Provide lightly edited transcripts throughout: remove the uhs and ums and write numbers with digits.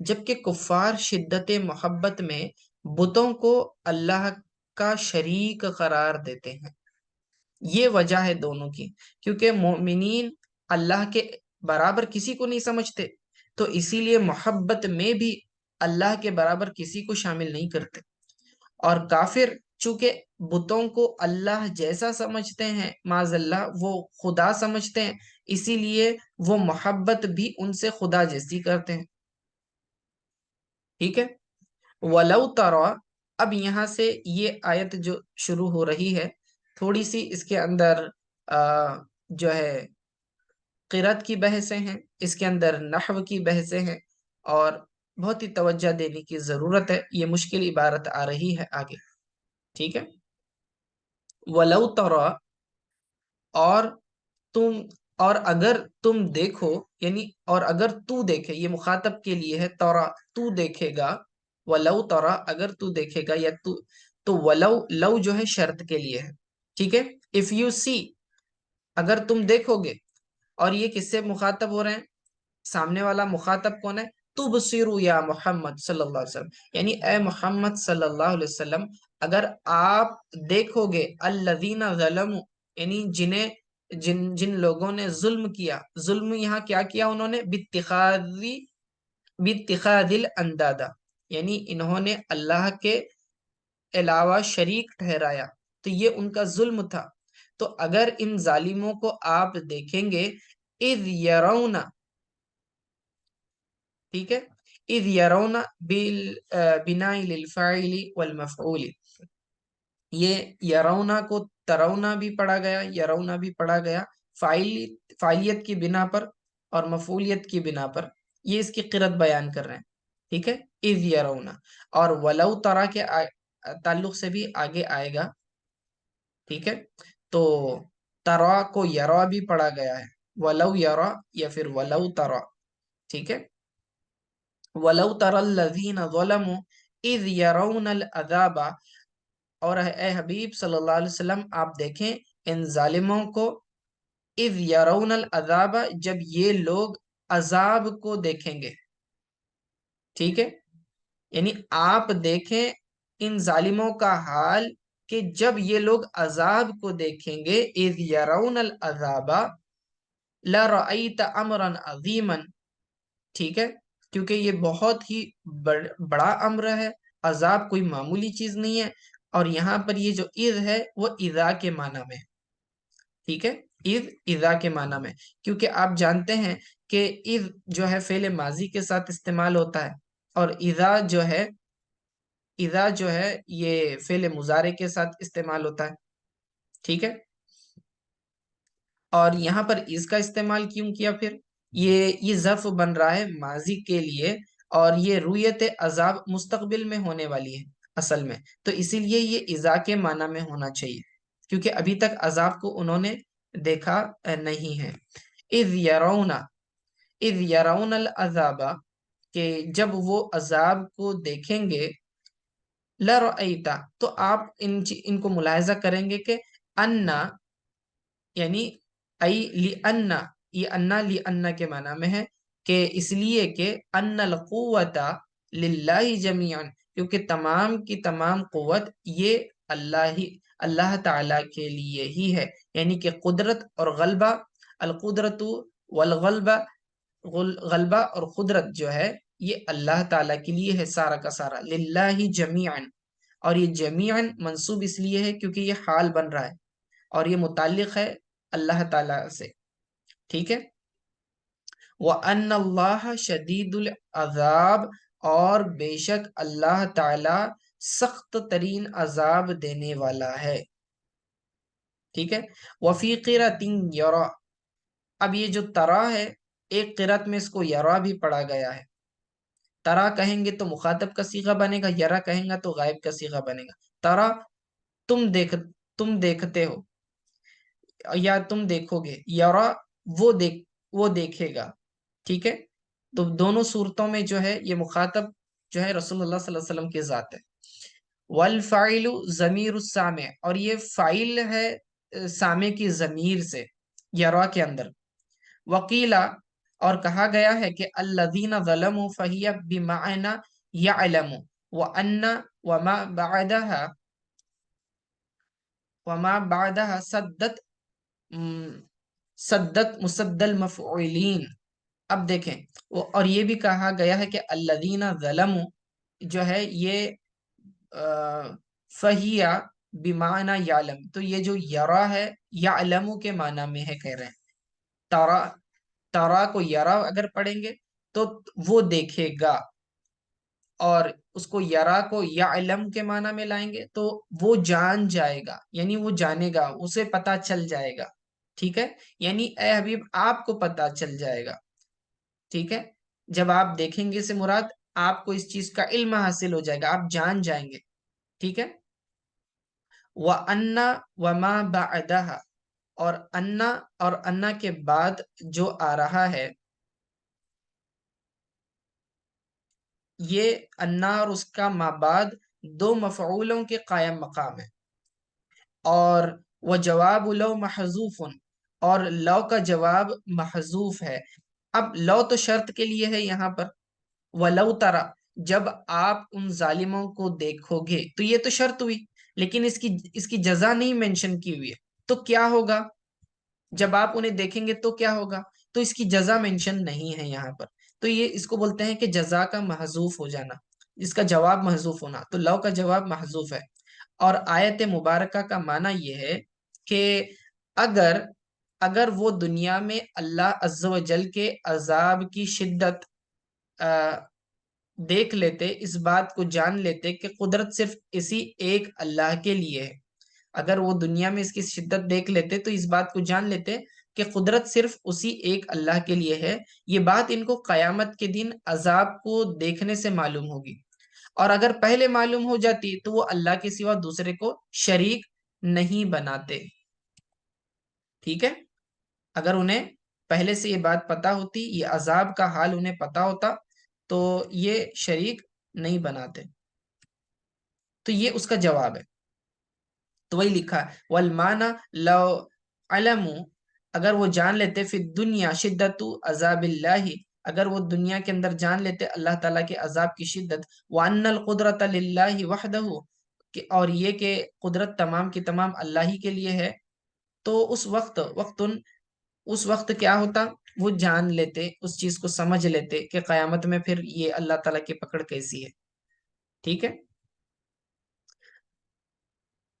جبکہ کفار شدت محبت میں بتوں کو اللہ کا شریک قرار دیتے ہیں۔ یہ وجہ ہے دونوں کی، کیونکہ مومنین اللہ کے برابر کسی کو نہیں سمجھتے، تو اسی لیے محبت میں بھی اللہ کے برابر کسی کو شامل نہیں کرتے، اور کافر چونکہ بتوں کو اللہ جیسا سمجھتے ہیں، معاذ اللہ وہ خدا سمجھتے ہیں، اسی لیے وہ محبت بھی ان سے خدا جیسی کرتے ہیں۔ ٹھیک ہے، وَلَوْ تَرَى، اب یہاں سے یہ آیت جو شروع ہو رہی ہے، تھوڑی سی اس کے اندر جو ہے قرأت کی بحثیں ہیں، اس کے اندر نحو کی بحثیں ہیں، اور بہت ہی توجہ دینے کی ضرورت ہے، یہ مشکل عبارت آ رہی ہے آگے۔ ٹھیک ہے، وَلَوْ تَرَى، اور تم، اور اگر تم دیکھو، یعنی اور اگر تو دیکھے، یہ مخاطب کے لیے ہے، ترا تو دیکھے گا، ولو ترا اگر تو دیکھے گا، یا تو ولو، لو جو ہے شرط کے لیے ہے۔ ٹھیک ہے، اف یو سی، اگر تم دیکھو گے، اور یہ کس سے مخاطب ہو رہے ہیں؟ سامنے والا مخاطب کون ہے؟ تبصروا یا محمد صلی اللہ علیہ وسلم، یعنی اے محمد صلی اللہ علیہ وسلم، اگر آپ دیکھو گے الذین ظلموا، یعنی جن لوگوں نے ظلم کیا، ظلم یہاں کیا کیا انہوں نے؟ باتخاذ الاندادا، یعنی انہوں نے اللہ کے علاوہ شریک ٹھہرایا، تو یہ ان کا ظلم تھا۔ تو اگر ان ظالموں کو آپ دیکھیں گے، اذ یرون، ٹھیک ہے، اذ یرون بالبناء للفاعل والمفعول، یہ یرونا کو ترونا بھی پڑھا گیا، یرونا بھی پڑھا گیا، فاعلیت کی بنا پر اور مفعولیت کی بنا پر، یہ اس کی قرت بیان کر رہے ہیں۔ ٹھیک ہے، اذ یرونا، اور ولو ترا کے تعلق سے بھی آگے آئے گا۔ ٹھیک ہے، تو ترا کو یرا بھی پڑھا گیا ہے، ولو یرا یا پھر ولو ترا۔ ٹھیک ہے، وَلَوْ تَرَى الَّذِينَ ظَلَمُوا إِذْ يَرَوْنَ الْعَذَابَ، اور اے حبیب صلی اللہ علیہ وسلم آپ دیکھیں ان ظالموں کو، اِذْ يَرَوْنَ الْعَذَابَ، جب یہ لوگ عذاب کو دیکھیں گے۔ ٹھیک ہے، یعنی آپ دیکھیں ان ظالموں کا حال کہ جب یہ لوگ عذاب کو دیکھیں گے، اِذْ يَرَوْنَ الْعَذَابَ لَرَأَيْتَ أَمْرًا عَظِيمًا، ٹھیک ہے، کیونکہ یہ بہت ہی بڑا امر ہے، عذاب کوئی معمولی چیز نہیں ہے، اور یہاں پر یہ جو اذ ہے وہ اذا کے معنی میں، ٹھیک ہے، اذا کے معنی میں، کیونکہ آپ جانتے ہیں کہ اذ جو ہے فعل ماضی کے ساتھ استعمال ہوتا ہے، اور اذا جو ہے یہ فعل مضارع کے ساتھ استعمال ہوتا ہے۔ ٹھیک ہے، اور یہاں پر اس کا استعمال کیوں کیا پھر؟ یہ ظرف بن رہا ہے ماضی کے لیے، اور یہ رویت عذاب مستقبل میں ہونے والی ہے اصل میں، تو اسی لیے یہ اذا کے معنی میں ہونا چاہیے، کیونکہ ابھی تک عذاب کو انہوں نے دیکھا نہیں ہے۔ اذ یرون العذاب، کہ جب وہ عذاب کو دیکھیں گے، لرأیتا، تو آپ ان کو ملاحظہ کریں گے کہ انا، یعنی ای لأن، یہ انا لأن کے معنی میں ہے، کہ اس لیے کہ ان القوت للہ جمیعا، کیونکہ تمام کی تمام قوت یہ اللہ تعالی کے لیے ہی ہے، یعنی کہ قدرت اور غلبہ، القدرت والغلبہ، غلبہ اور قدرت جو ہے یہ اللہ تعالیٰ کے لیے ہے، سارا کا سارا، للہ جمیعا، اور یہ جمیعا منصوب اس لیے ہے کیونکہ یہ حال بن رہا ہے، اور یہ متعلق ہے اللہ تعالیٰ سے۔ ٹھیک ہے، وَأَنَّ اللَّهَ شَدِيدُ الْعَذَابِ، اور بے شک اللہ تعالیٰ سخت ترین عذاب دینے والا ہے۔ ٹھیک ہے، وَفِي قِرَةٍ یرا، اب یہ جو ترا ہے، ایک قرات میں اس کو یرا بھی پڑھا گیا ہے۔ ترا کہیں گے تو مخاطب کا صیغہ بنے گا، یرا کہیں گا تو غائب کا صیغہ بنے گا۔ ترا تم دیکھتے ہو، یا تم دیکھو گے، یرا وہ دیکھے گا۔ ٹھیک ہے، تو دونوں صورتوں میں جو ہے یہ مخاطب جو ہے رسول اللہ صلی اللہ علیہ وسلم کی ذات ہے۔ والفاعل ضمیر السامع، اور یہ فاعل ہے سامع کی ضمیر سے، یرا کے اندر۔ وقیلا، اور کہا گیا ہے کہ الذین ظلموا فہی بمعنی یعلم وان وما بعدها سدت مسد المفعولین. اب دیکھیں اور یہ بھی کہا گیا ہے کہ الذین ظلموا جو ہے یہ فہیا بمعنی یعلم، تو یہ جو یرا ہے یعلم کے معنی میں ہے کہہ رہے ہیں. ترا ترا کو یرا اگر پڑھیں گے تو وہ دیکھے گا، اور اس کو یرا کو یعلم کے معنی میں لائیں گے تو وہ جان جائے گا، یعنی وہ جانے گا، اسے پتا چل جائے گا. ٹھیک ہے، یعنی اے حبیب آپ کو پتا چل جائے گا. ٹھیک ہے، جب آپ دیکھیں گے سے مراد آپ کو اس چیز کا علم حاصل ہو جائے گا، آپ جان جائیں گے. ٹھیک ہے، وَأَنَّ وَمَا بَعْدَهَا، اور انا اور انا کے بعد جو آ رہا ہے، یہ انا اور اس کا ما بعد دو مفعولوں کے قائم مقام ہے. اور وہ جواب لو محذوف، اور لو کا جواب محذوف ہے. اب لو تو شرط کے لیے ہے یہاں پر، ولو ترا جب آپ ان ظالموں کو دیکھو گے، تو یہ تو شرط ہوئی، لیکن اس کی جزا نہیں مینشن کی ہوئی ہے. تو کیا ہوگا جب آپ انہیں دیکھیں گے تو کیا ہوگا؟ تو اس کی جزا مینشن نہیں ہے یہاں پر. تو یہ اس کو بولتے ہیں کہ جزا کا محذوف ہو جانا، اس کا جواب محذوف ہونا. تو لو کا جواب محذوف ہے. اور آیت مبارکہ کا معنی یہ ہے کہ اگر اگر وہ دنیا میں اللہ عز و جل کے عذاب کی شدت دیکھ لیتے، اس بات کو جان لیتے کہ قدرت صرف اسی ایک اللہ کے لیے ہے. اگر وہ دنیا میں اس کی شدت دیکھ لیتے تو اس بات کو جان لیتے کہ قدرت صرف اسی ایک اللہ کے لیے ہے. یہ بات ان کو قیامت کے دن عذاب کو دیکھنے سے معلوم ہوگی، اور اگر پہلے معلوم ہو جاتی تو وہ اللہ کے سوا دوسرے کو شریک نہیں بناتے. ٹھیک ہے، اگر انہیں پہلے سے یہ بات پتا ہوتی، یہ عذاب کا حال انہیں پتا ہوتا، تو یہ شریک نہیں بناتے. تو یہ اس کا جواب ہے. تو وہی لکھا والمانا لو علموا، اگر وہ جان لیتے فی الدنیا شدت عذاب اللہ، اگر وہ دنیا کے اندر جان لیتے اللہ تعالیٰ کے عذاب کی شدت، وان القدرۃ للہ وحدہ، اور یہ کہ قدرت تمام کی تمام اللہ ہی کے لیے ہے، تو اس وقت کیا ہوتا؟ وہ جان لیتے، اس چیز کو سمجھ لیتے کہ قیامت میں پھر یہ اللہ تعالیٰ کی پکڑ کیسی ہے. ٹھیک ہے،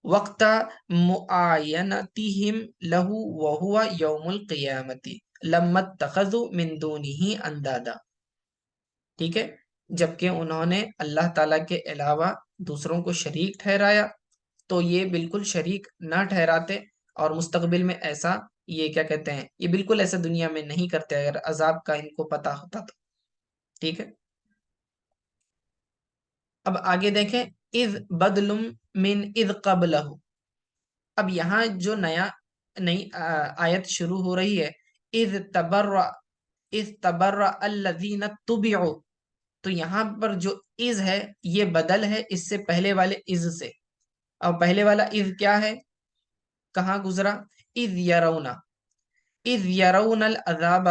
وقت معاینتہم لہو وہو یوم القیامت لما اتخذوا من دونہ اندادا. ٹھیک ہے، جبکہ انہوں نے اللہ تعالیٰ کے علاوہ دوسروں کو شریک ٹھہرایا، تو یہ بالکل شریک نہ ٹھہراتے، اور مستقبل میں ایسا یہ کیا کہتے ہیں، یہ بالکل ایسا دنیا میں نہیں کرتے اگر عذاب کا ان کو پتا ہوتا تو. ٹھیک ہے، اب آگے دیکھیں اذ بدل من اذ قبلہ. اب یہاں جو نئی آیت شروع ہو رہی ہے، اذ تبرأ الذین تبعوا، تو یہاں پر جو اذ ہے یہ بدل ہے اس سے پہلے والے اذ سے. اور پہلے والا اذ کیا ہے، کہاں گزرا؟ اذ یرون العذاب،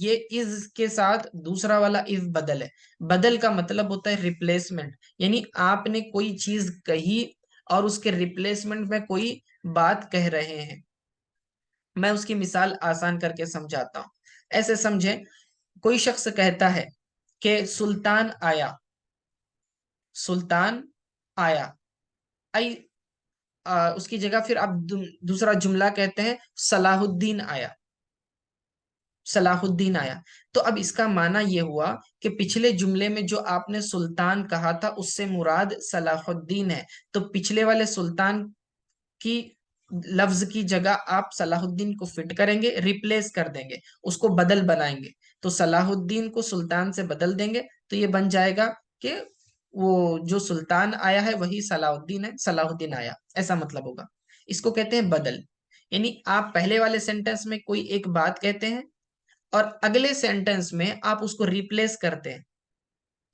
یہ اذ کے ساتھ دوسرا والا اذ بدل ہے. بدل کا مطلب ہوتا ہے ریپلیسمنٹ، یعنی آپ نے کوئی چیز کہی اور اس کے ریپلیسمنٹ میں کوئی بات کہہ رہے ہیں. میں اس کی مثال آسان کر کے سمجھاتا ہوں. ایسے سمجھیں، کوئی شخص کہتا ہے کہ سلطان آیا، سلطان آیا، اس کی جگہ پھر آپ دوسرا جملہ کہتے ہیں صلاح الدین آیا، صلاح الدین آیا. تو اب اس کا معنی یہ ہوا کہ پچھلے جملے میں جو آپ نے سلطان کہا تھا اس سے مراد صلاح الدین ہے، تو پچھلے والے سلطان کی لفظ کی جگہ آپ صلاح الدین کو فٹ کریں گے، ریپلیس کر دیں گے، اس کو بدل بنائیں گے. تو صلاح الدین کو سلطان سے بدل دیں گے تو یہ بن جائے گا کہ وہ جو سلطان آیا ہے وہی صلاح الدین ہے، صلاح الدین آیا، ایسا مطلب ہوگا. اس کو کہتے ہیں بدل. یعنی آپ پہلے والے سینٹنس میں کوئی ایک بات کہتے ہیں اور اگلے سینٹنس میں آپ اس کو ریپلیس کرتے ہیں.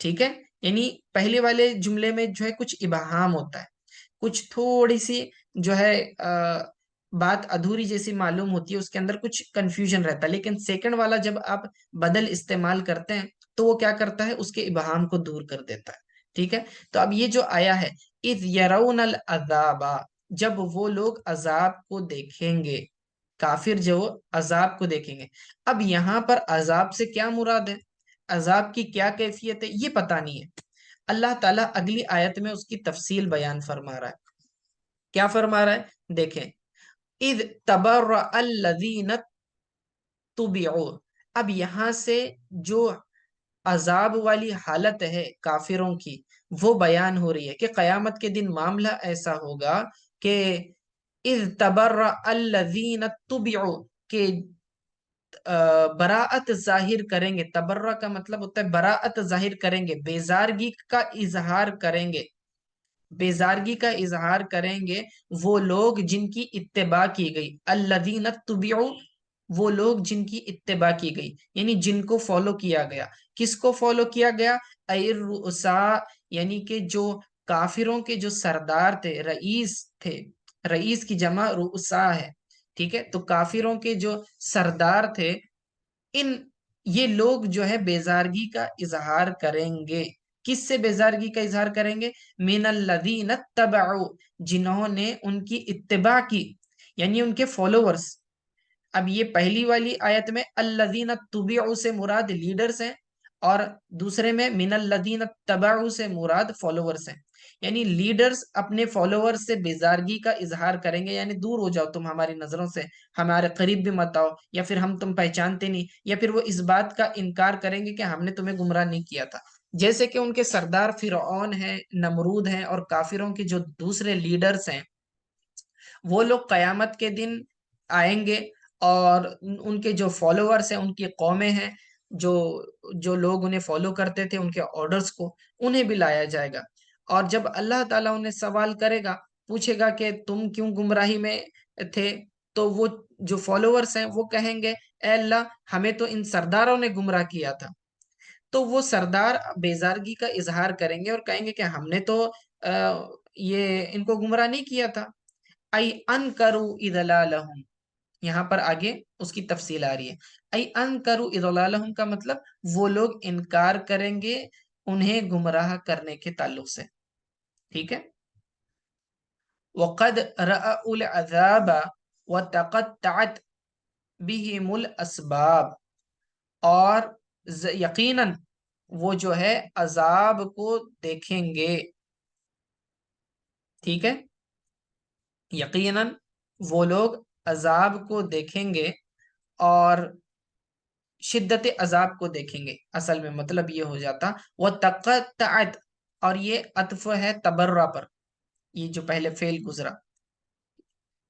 ٹھیک ہے، یعنی پہلے والے جملے میں جو ہے کچھ ابہام ہوتا ہے، کچھ تھوڑی سی جو ہے بات ادھوری جیسی معلوم ہوتی ہے، اس کے اندر کچھ کنفیوژن رہتا ہے، لیکن سیکنڈ والا جب آپ بدل استعمال کرتے ہیں تو وہ کیا کرتا ہے، اس کے ابہام کو دور کر دیتا ہے. ٹھیک ہے. تو اب یہ جو آیا ہے اذ یرون العذاب، جب وہ لوگ عذاب کو دیکھیں گے، کافر جو عذاب کو دیکھیں گے. اب یہاں پر عذاب سے کیا مراد ہے، عذاب کی کیا کیفیت ہے، یہ پتہ نہیں ہے. اللہ تعالیٰ اگلی آیت میں اس کی تفصیل بیان فرما رہا ہے. کیا فرما رہا ہے دیکھیں، اذ تبرأ الذین تبعوا. اب یہاں سے جو عذاب والی حالت ہے کافروں کی وہ بیان ہو رہی ہے کہ قیامت کے دن معاملہ ایسا ہوگا کہ اذ تبرأ الذین تبعوا، کہ براعت ظاہر کریں گے. تبرہ کا مطلب ہوتا ہے براعت ظاہر کریں گے، بیزارگی کا اظہار کریں گے، بیزارگی کا اظہار کریں گے وہ لوگ جن کی اتباع کی گئی. الذین تبعوا، وہ لوگ جن کی اتباع کی گئی، یعنی جن کو فالو کیا گیا. کس کو فالو کیا گیا؟ ای الرؤساء، یعنی کہ جو کافروں کے جو سردار تھے، رئیس تھے. رئیس کی جمع رؤساء ہے. ٹھیک ہے. تو کافروں کے جو سردار تھے، ان یہ لوگ جو ہے بیزارگی کا اظہار کریں گے. کس سے بیزارگی کا اظہار کریں گے؟ من الذین اتبعوا، جنہوں نے ان کی اتباع کی، یعنی ان کے فالوورز. اب یہ پہلی والی آیت میں الذین تبعوا سے مراد لیڈرز ہیں، اور دوسرے میں من الذین اتبعوا سے مراد فالوورز ہیں. یعنی لیڈرز اپنے فالوورز سے بیزارگی کا اظہار کریں گے، یعنی دور ہو جاؤ تم ہماری نظروں سے، ہمارے قریب بھی مت آؤ، یا پھر ہم تم پہچانتے نہیں، یا پھر وہ اس بات کا انکار کریں گے کہ ہم نے تمہیں گمراہ نہیں کیا تھا. جیسے کہ ان کے سردار فرعون ہیں، نمرود ہیں، اور کافروں کے جو دوسرے لیڈرز ہیں، وہ لوگ قیامت کے دن آئیں گے، اور ان کے جو فالوورز ہیں، ان کی قومیں ہیں، جو جو لوگ انہیں فالو کرتے تھے، ان کے آرڈرز کو، انہیں بھی لایا جائے گا. اور جب اللہ تعالیٰ انہیں سوال کرے گا، پوچھے گا کہ تم کیوں گمراہی میں تھے، تو وہ جو فالوورز ہیں وہ کہیں گے اے اللہ، ہمیں تو ان سرداروں نے گمراہ کیا تھا. تو وہ سردار بیزارگی کا اظہار کریں گے اور کہیں گے کہ ہم نے تو یہ ان کو گمراہ نہیں کیا تھا. ای انکروا اضلالہم، یہاں پر آگے اس کی تفصیل آ رہی ہے. ای انکروا اضلالہم کا مطلب وہ لوگ انکار کریں گے انہیں گمراہ کرنے کے تعلق سے. ٹھیک ہے. وقد رأوا العذاب وتقطعت بهم الاسباب، اور یقیناً وہ جو ہے عذاب کو دیکھیں گے. ٹھیک ہے. یقیناً وہ لوگ عذاب کو دیکھیں گے، اور شدت عذاب کو دیکھیں گے. اصل میں مطلب یہ ہو جاتا وہ تقطعت، اور یہ عطف ہے تبرہ پر، یہ جو پہلے فعل گزرا.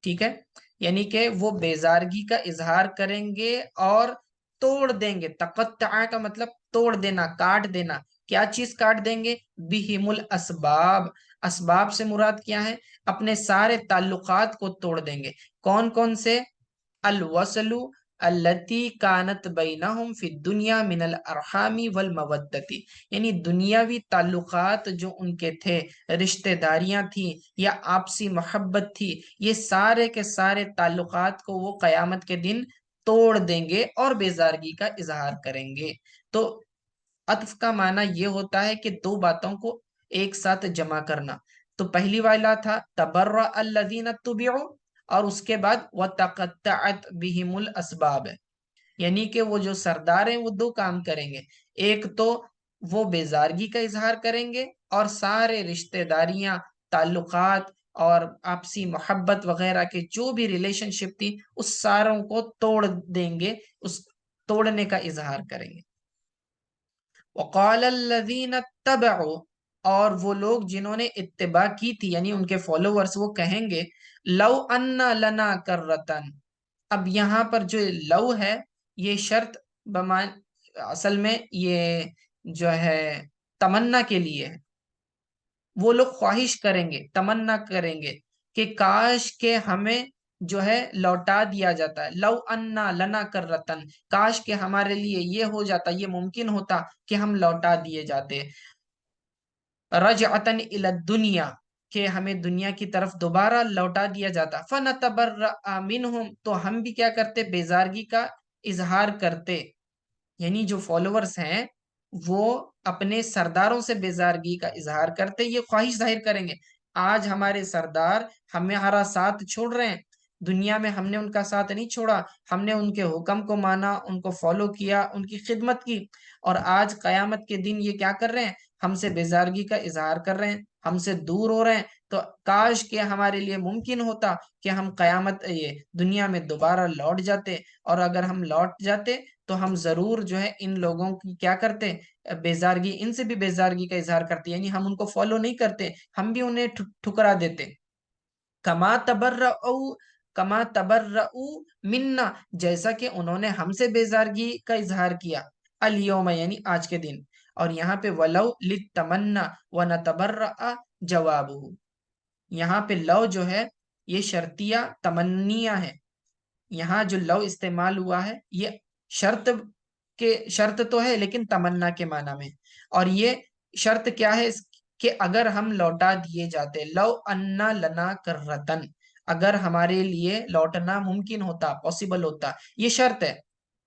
ٹھیک ہے. یعنی کہ وہ بیزارگی کا اظہار کریں گے اور توڑ دیں گے. تقطع کا مطلب توڑ دینا، کاٹ دینا. کیا چیز کاٹ دیں گے؟ بہم الاسباب، اسباب سے مراد کیا ہے؟ اپنے سارے تعلقات کو توڑ دیں گے. کون کون سے؟ الوصل التی کانت بینہم فی الدنیا من الارحام والمودتی، یعنی دنیاوی تعلقات جو ان کے تھے، رشتہ داریاں تھیں یا آپسی محبت تھی، یہ سارے کے سارے تعلقات کو وہ قیامت کے دن توڑ دیں گے اور بیزارگی کا اظہار کریں گے. تو عطف کا معنی یہ ہوتا ہے کہ دو باتوں کو ایک ساتھ جمع کرنا. تو پہلی والا تھا تبرأ الذین تبعوا، اور اس کے بعد وَتَقَطَّعَتْ بِهِمُ الْأَسْبَابِ، یعنی کہ وہ جو سردار ہیں وہ دو کام کریں گے. ایک تو وہ بیزارگی کا اظہار کریں گے، اور سارے رشتہ داریاں، تعلقات اور آپسی محبت وغیرہ کے جو بھی ریلیشن شپ تھی اس ساروں کو توڑ دیں گے، اس توڑنے کا اظہار کریں گے. وقال الذین اتبعوا، اور وہ لوگ جنہوں نے اتباع کی تھی، یعنی ان کے فالوورز، وہ کہیں گے لو ان لنا کرتن. اب یہاں پر جو لو ہے یہ شرط بمان، اصل میں یہ جو ہے تمنا کے لیے ہے. وہ لوگ خواہش کریں گے، تمنا کریں گے کہ کاش کہ ہمیں جو ہے لوٹا دیا جاتا ہے. لو انا لنا کرتن، کاش کہ ہمارے لیے یہ ہو جاتا، یہ ممکن ہوتا کہ ہم لوٹا دیے جاتے. رجعتن الی الدنیا، کہ ہمیں دنیا کی طرف دوبارہ لوٹا دیا جاتا، فَنَتَبَرَّأَ مِنْهُمْ، تو ہم بھی کیا کرتے، بیزارگی کا اظہار کرتے. یعنی جو فالوورز ہیں وہ اپنے سرداروں سے بیزارگی کا اظہار کرتے، یہ خواہش ظاہر کریں گے آج ہمارے سردار ہمارا ساتھ چھوڑ رہے ہیں، دنیا میں ہم نے ان کا ساتھ نہیں چھوڑا، ہم نے ان کے حکم کو مانا، ان کو فالو کیا، ان کی خدمت کی، اور آج قیامت کے دن یہ کیا کر رہے ہیں، ہم سے بیزارگی کا اظہار کر رہے ہیں، ہم سے دور ہو رہے ہیں. تو کاش کہ ہمارے لیے ممکن ہوتا کہ ہم قیامت یہ دنیا میں دوبارہ لوٹ جاتے، اور اگر ہم لوٹ جاتے تو ہم ضرور جو ہے ان لوگوں کی کیا کرتے، بیزارگی، ان سے بھی بیزارگی کا اظہار کرتے، یعنی ہم ان کو فالو نہیں کرتے، ہم بھی انہیں ٹھکرا دیتے. کما تبرؤ کما تبرؤ منا، جیسا کہ انہوں نے ہم سے بیزارگی کا اظہار کیا، الیوم یعنی آج کے دن. اور یہاں پہ ولو للتمنا ونتبرأ جوابہ، یہاں پہ لو جو ہے یہ شرطیہ تمنیہ ہے. یہاں جو لو استعمال ہوا ہے یہ شرط شرط تو ہے لیکن تمنا کے معنی میں. اور یہ شرط کیا ہے کہ اگر ہم لوٹا دیے جاتے، لو انا لنا کرتن، اگر ہمارے لیے لوٹنا ممکن ہوتا، پاسبل ہوتا، یہ شرط ہے.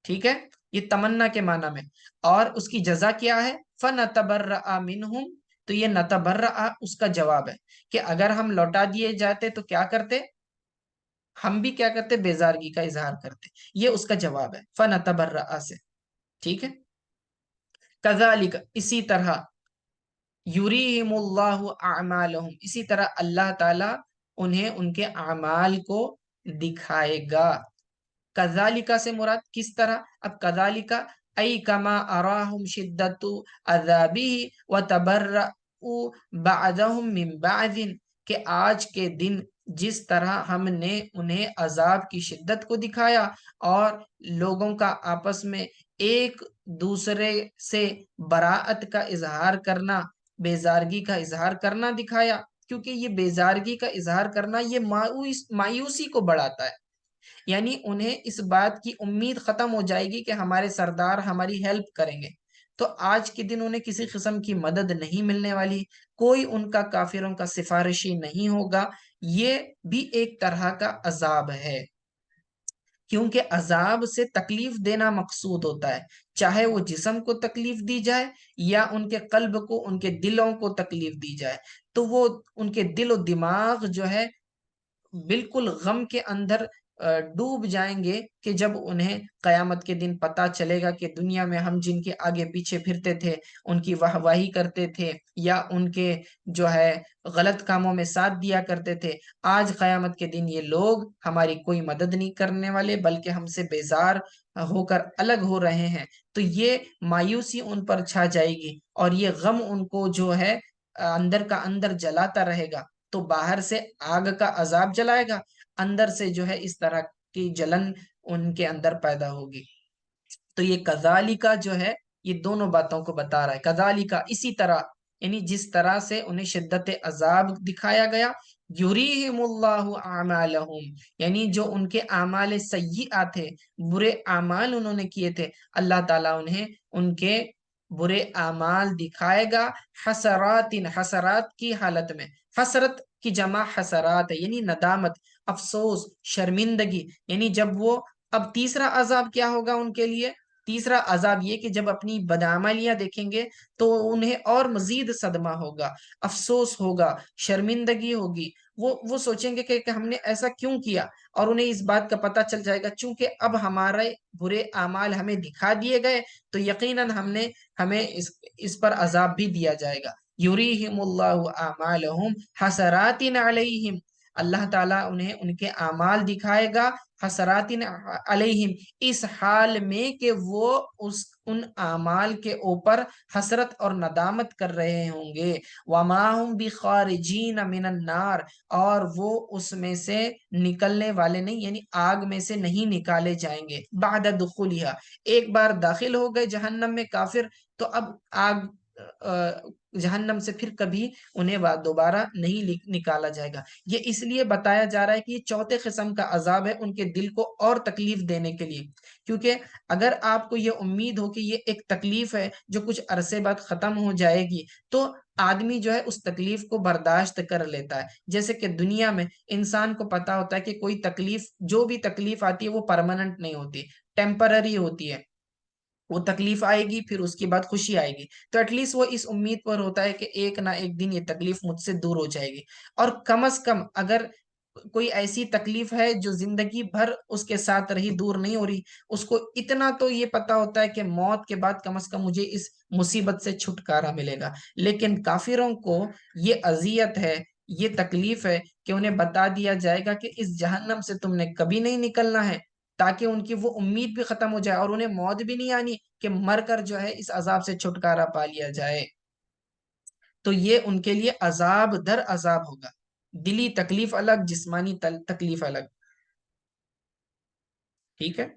ٹھیک ہے، یہ تمنا کے معنی میں. اور اس کی جزا کیا ہے، فَنَتَبَرَّأَ مِنْهُمْ، تو یہ نتبرأ اس کا جواب ہے کہ اگر ہم لوٹا دیے جاتے تو کیا کرتے، ہم بھی کیا کرتے، بیزارگی کا اظہار کرتے. یہ اس کا جواب ہے فَنَتَبَرَّأَ سے. ٹھیک ہے، کذالک اسی طرح، یریہم اللہ اعمالہم، اسی طرح اللہ تعالی انہیں ان کے اعمال کو دکھائے گا. کذالک سے مراد کس طرح، اب کذالک ای کما اراہم شدت عذابہ وتبرؤ بعضہم من بعض، کہ آج کے دن جس طرح ہم نے انہیں عذاب کی شدت کو دکھایا اور لوگوں کا آپس میں ایک دوسرے سے براءت کا اظہار کرنا، بیزارگی کا اظہار کرنا دکھایا، کیونکہ یہ بیزارگی کا اظہار کرنا یہ مایوسی کو بڑھاتا ہے. یعنی انہیں اس بات کی امید ختم ہو جائے گی کہ ہمارے سردار ہماری ہیلپ کریں گے، تو آج کے دن انہیں کسی قسم کی مدد نہیں ملنے والی، کوئی ان کا کافروں کا سفارشی نہیں ہوگا. یہ بھی ایک طرح کا عذاب ہے، کیونکہ عذاب سے تکلیف دینا مقصود ہوتا ہے، چاہے وہ جسم کو تکلیف دی جائے یا ان کے قلب کو، ان کے دلوں کو تکلیف دی جائے، تو وہ ان کے دل و دماغ جو ہے بالکل غم کے اندر ڈوب جائیں گے کہ جب انہیں قیامت کے دن پتہ چلے گا کہ دنیا میں ہم جن کے آگے پیچھے پھرتے تھے، ان کی واہواہی کرتے تھے یا ان کے جو ہے غلط کاموں میں ساتھ دیا کرتے تھے، آج قیامت کے دن یہ لوگ ہماری کوئی مدد نہیں کرنے والے بلکہ ہم سے بیزار ہو کر الگ ہو رہے ہیں. تو یہ مایوسی ان پر چھا جائے گی اور یہ غم ان کو جو ہے اندر کا اندر جلاتا رہے گا. تو باہر سے آگ کا عذاب جلائے گا، اندر سے جو ہے اس طرح کی جلن ان کے اندر پیدا ہوگی. تو یہ کذالک جو ہے یہ دونوں باتوں کو بتا رہا ہے. کذالک اسی طرح، یعنی جس طرح سے انہیں شدت عذاب دکھایا گیا، یریہم اللہ اعمالہم، یعنی جو ان کے اعمال سیئات تھے، برے اعمال انہوں نے کیے تھے، اللہ تعالیٰ انہیں ان کے برے اعمال دکھائے گا، حسرات، حسرات کی حالت میں. حسرت کی جمع حسرات ہے، یعنی ندامت، افسوس، شرمندگی. یعنی جب وہ، اب تیسرا عذاب کیا ہوگا ان کے لیے، تیسرا عذاب یہ کہ جب اپنی بدعمالیاں دیکھیں گے تو انہیں اور مزید صدمہ ہوگا، افسوس ہوگا، شرمندگی ہوگی. وہ سوچیں گے کہ ہم نے ایسا کیوں کیا، اور انہیں اس بات کا پتہ چل جائے گا چونکہ اب ہمارے برے اعمال ہمیں دکھا دیے گئے تو یقیناً ہمیں اس پر عذاب بھی دیا جائے گا. یریہم اللہ اعمالہم حسرات علیہم، اللہ تعالیٰ انہیں ان کے اعمال دکھائے گا حسرات علیہم، اس حال میں کہ وہ ان اعمال کے اوپر حسرت اور ندامت کر رہے ہوں گے. وما هم بخارجین من النار، اور وہ اس میں سے نکلنے والے نہیں، یعنی آگ میں سے نہیں نکالے جائیں گے. بعد دخولها، ایک بار داخل ہو گئے جہنم میں کافر تو اب آگ جہنم سے پھر کبھی انہیں دوبارہ نہیں نکالا جائے گا۔ یہ اس لیے بتایا جا رہا ہے کہ یہ چوتھے قسم کا عذاب ہے ان کے دل کو اور تکلیف دینے کے لیے، کیونکہ اگر آپ کو یہ امید ہو کہ یہ ایک تکلیف ہے جو کچھ عرصے بعد ختم ہو جائے گی، تو آدمی جو ہے اس تکلیف کو برداشت کر لیتا ہے۔ جیسے کہ دنیا میں انسان کو پتا ہوتا ہے کہ کوئی تکلیف، جو بھی تکلیف آتی ہے وہ پرماننٹ نہیں ہوتی، ٹیمپرری ہوتی ہے۔ وہ تکلیف آئے گی، پھر اس کے بعد خوشی آئے گی، تو ایٹ لیسٹ وہ اس امید پر ہوتا ہے کہ ایک نہ ایک دن یہ تکلیف مجھ سے دور ہو جائے گی۔ اور کم از کم اگر کوئی ایسی تکلیف ہے جو زندگی بھر اس کے ساتھ رہی، دور نہیں ہو رہی، اس کو اتنا تو یہ پتا ہوتا ہے کہ موت کے بعد کم از کم مجھے اس مصیبت سے چھٹکارا ملے گا۔ لیکن کافروں کو یہ اذیت ہے، یہ تکلیف ہے کہ انہیں بتا دیا جائے گا کہ اس جہنم سے تم نے کبھی نہیں نکلنا ہے، تاکہ ان کی وہ امید بھی ختم ہو جائے اور انہیں موت بھی نہیں آنی کہ مر کر جو ہے اس عذاب سے چھٹکارا پا لیا جائے۔ تو یہ ان کے لیے عذاب در عذاب ہوگا، دلی تکلیف الگ، جسمانی تکلیف الگ۔ ٹھیک ہے،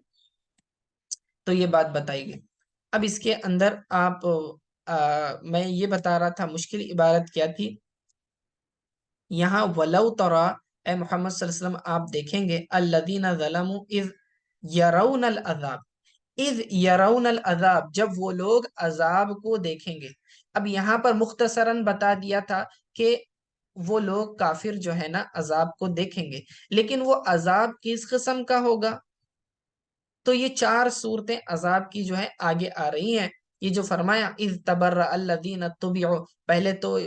تو یہ بات بتائی گئی۔ اب اس کے اندر آپ میں یہ بتا رہا تھا مشکل عبارت کیا تھی یہاں، ولو ترا، اے محمد صلی اللہ علیہ وسلم آپ دیکھیں گے، الذین ظلموا اذ یرون العذاب، اذ یرون العذاب، جب وہ لوگ عذاب کو دیکھیں گے۔ اب یہاں پر مختصراً بتا دیا تھا کہ وہ لوگ کافر جو ہے نا عذاب کو دیکھیں گے، لیکن وہ عذاب کس قسم کا ہوگا؟ تو یہ چار صورتیں عذاب کی جو ہے آگے آ رہی ہیں۔ یہ جو فرمایا اذ تبرأ الذین اتبعوا، پہلے تو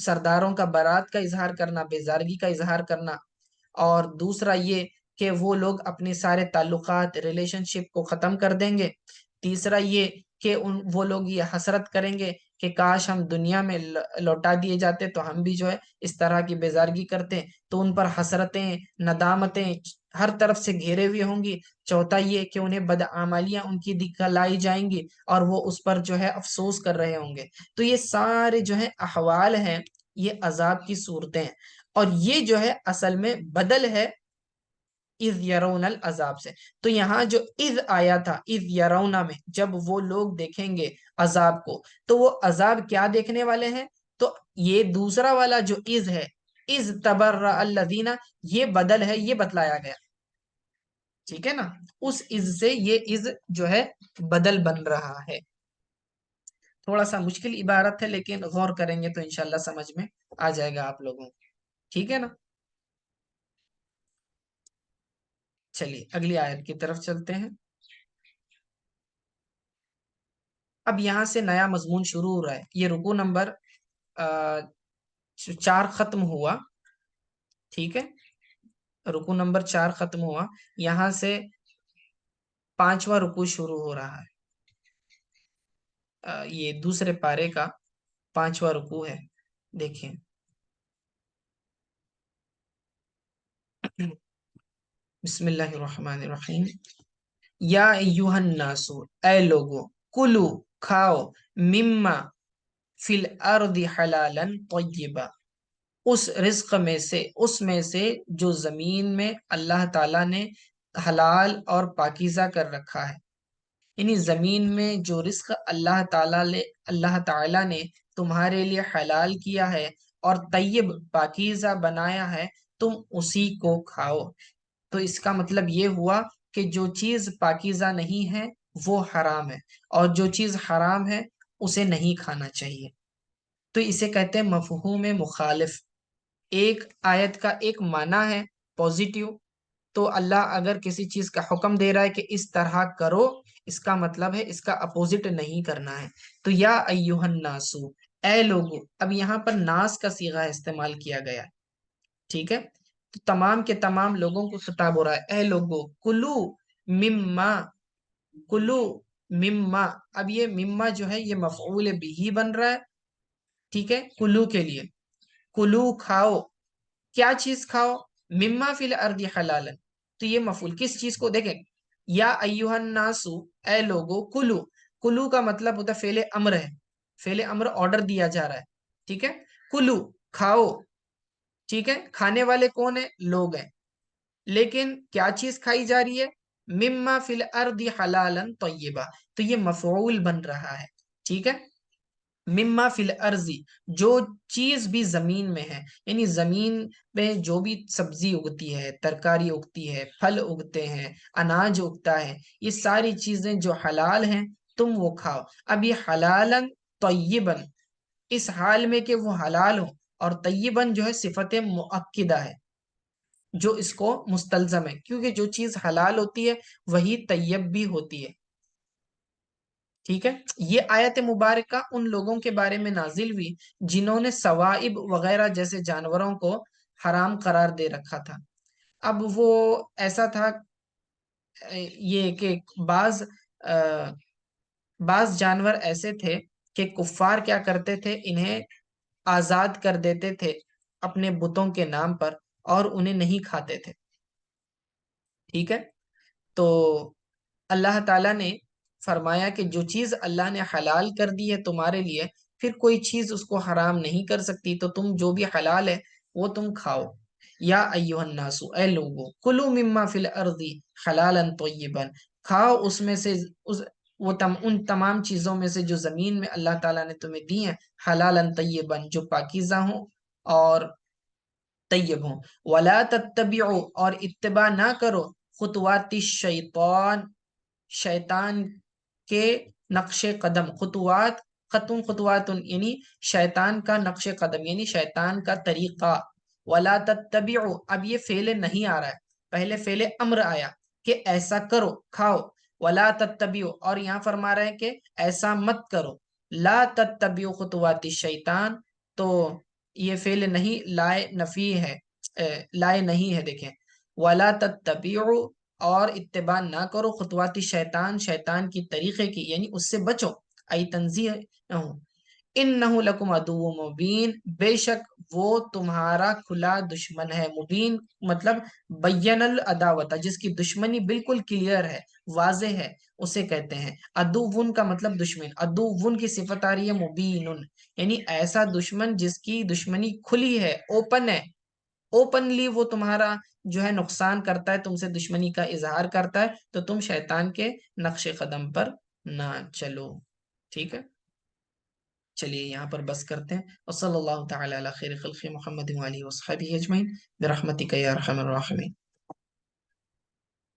سرداروں کا برات کا اظہار کرنا، بیزارگی کا اظہار کرنا، اور دوسرا یہ کہ وہ لوگ اپنے سارے تعلقات، ریلیشن شپ کو ختم کر دیں گے۔ تیسرا یہ کہ وہ لوگ یہ حسرت کریں گے کہ کاش ہم دنیا میں لوٹا دیے جاتے تو ہم بھی جو ہے اس طرح کی بیزارگی کرتے، تو ان پر حسرتیں، ندامتیں ہر طرف سے گھیرے ہوئے ہوں گی۔ چوتھا یہ کہ انہیں بدعمالیاں ان کی دکھلائی جائیں گی اور وہ اس پر جو ہے افسوس کر رہے ہوں گے۔ تو یہ سارے جو ہے احوال ہیں، یہ عذاب کی صورتیں ہیں، اور یہ جو ہے اصل میں بدل ہے اذ یرون العذاب سے۔ تو یہاں جو اذ آیا تھا، اذ یرونا میں، جب وہ لوگ دیکھیں گے عذاب کو، تو وہ عذاب کیا دیکھنے والے ہیں؟ تو یہ دوسرا والا جو اذ ہے، اذ تبرأ الذین، یہ بدل ہے، یہ بتلایا گیا، ٹھیک ہے نا؟ اس اذ سے یہ اذ جو ہے بدل بن رہا ہے۔ تھوڑا سا مشکل عبارت ہے، لیکن غور کریں گے تو انشاءاللہ سمجھ میں آ جائے گا آپ لوگوں کو، ٹھیک ہے نا؟ چلیے اگلی آیت کی طرف چلتے ہیں۔ اب یہاں سے نیا مضمون شروع ہو رہا ہے۔ یہ رکوع نمبر 4 ختم ہوا، ٹھیک ہے، رکوع نمبر 4 ختم ہوا، یہاں سے 5واں رکوع شروع ہو رہا ہے۔ یہ دوسرے پارے کا 5واں رکوع ہے، دیکھیں۔ بسم اللہ الرحمن الرحیم۔ یا ایوہ الناس، اے لوگو، کلو، کھاؤ، مما فی الارض حلالا طیبا، اس رزق میں سے، اس میں سے جو زمین میں اللہ تعالیٰ نے حلال اور پاکیزہ کر رکھا ہے، یعنی زمین میں جو رزق اللہ تعالیٰ نے تمہارے لیے حلال کیا ہے اور طیب پاکیزہ بنایا ہے، تم اسی کو کھاؤ۔ تو اس کا مطلب یہ ہوا کہ جو چیز پاکیزہ نہیں ہے وہ حرام ہے، اور جو چیز حرام ہے اسے نہیں کھانا چاہیے۔ تو اسے کہتے ہیں مفہوم مخالف۔ ایک آیت کا ایک معنی ہے پوزیٹیو، تو اللہ اگر کسی چیز کا حکم دے رہا ہے کہ اس طرح کرو، اس کا مطلب ہے اس کا اپوزٹ نہیں کرنا ہے۔ تو یا ایوہ الناسو، اے لوگو، اب یہاں پر ناس کا صیغہ استعمال کیا گیا ہے، ٹھیک ہے؟ تو تمام کے تمام لوگوں کو خطاب ہو رہا ہے، اے لوگو، کلو مما، کلو مما، اب یہ مما جو ہے یہ مفعول بھی بن رہا ہے، ٹھیک ہے، کلو کے لیے، کلو کھاؤ، کیا چیز کھاؤ؟ مما فی الارض حلالا، تو یہ مفعول کس چیز کو دیکھیں، یا ایوہ الناسو، اے لوگو، کلو، کلو کا مطلب ہوتا ہے فعل امر ہے، فعل امر آرڈر دیا جا رہا ہے، ٹھیک ہے، کلو کھاؤ، ٹھیک ہے، کھانے والے کون ہیں؟ لوگ ہیں، لیکن کیا چیز کھائی جا رہی ہے؟ مما فی الارض حلالا طیبا، تو یہ مفعول بن رہا ہے، ٹھیک ہے۔ مما فی الارضی، جو چیز بھی زمین میں ہے، یعنی زمین میں جو بھی سبزی اگتی ہے، ترکاری اگتی ہے، پھل اگتے ہیں، اناج اگتا ہے، یہ ساری چیزیں جو حلال ہیں تم وہ کھاؤ۔ اب یہ حلالن طیبن، اس حال میں کہ وہ حلال ہو، اور طیبن جو ہے صفت مؤکدہ ہے جو اس کو مستلزم ہے، کیونکہ جو چیز حلال ہوتی ہے وہی طیب بھی ہوتی ہے۔ ٹھیک ہے، یہ آیت مبارکہ ان لوگوں کے بارے میں نازل ہوئی جنہوں نے سوائب وغیرہ جیسے جانوروں کو حرام قرار دے رکھا تھا۔ اب وہ ایسا تھا یہ کہ بعض جانور ایسے تھے کہ کفار کیا کرتے تھے، انہیں آزاد کر دیتے تھے اپنے بتوں کے نام پر، اور انہیں نہیں کھاتے تھے۔ ٹھیک ہے، تو اللہ تعالیٰ نے فرمایا کہ جو چیز اللہ نے حلال کر دی ہے تمہارے لیے، پھر کوئی چیز اس کو حرام نہیں کر سکتی، تو تم جو بھی حلال ہے وہ تم کھاؤ۔ یا ایھا الناس، اے لوگو، کلوا مما فی الارض حلالا طیبا، کھاؤ اس میں سے ان تمام چیزوں میں سے جو زمین میں اللہ تعالیٰ نے تمہیں دی ہیں، حلالا طیبا، جو پاکیزہ ہوں اور طیب ہوں۔ ولا تتبعوا، اور اتباع نہ کرو، خطوات الشیطان، شیطان کے نقش قدم، خطوات، خطوات یعنی شیطان کا نقش قدم، یعنی شیطان کا طریقہ۔ ولا تتبعوا، اب یہ فعل نہیں آ رہا ہے، پہلے فعل امر آیا کہ ایسا کرو، کھاؤ۔ ولا تتبعوا، اور یہاں فرما رہے ہیں کہ ایسا مت کرو۔ لا تتبعوا خطوات الشیطان، تو یہ فعل نہیں، لائے نفی ہے، لائے نہیں ہے، دیکھیں، ولا تتبعوا، اور اتباع نہ کرو، خطوات شیطان، شیطان کی طریقے کی، یعنی اس سے بچو، ای تنزیہ انہ لکم عدو مبین، بے شک وہ تمہارا کھلا دشمن ہے۔ مبین مطلب بین العداوت، جس کی دشمنی بالکل کلیئر ہے، واضح ہے، اسے کہتے ہیں عدوون کا مطلب دشمن۔ عدوون کی صفت آ رہی ہے مبین، یعنی ایسا دشمن جس کی دشمنی کھلی ہے، اوپن ہے، اوپنلی وہ تمہارا جو ہے نقصان کرتا ہے، تم سے دشمنی کا اظہار کرتا ہے، تو تم شیطان کے نقش قدم پر نہ چلو۔ ٹھیک ہے، چلیے یہاں پر بس کرتے ہیں، وصلی اللہ تعالی علی خیر خلق محمد وآلہ وصحبہ اجمعین برحمتک یا ارحم الراحمین۔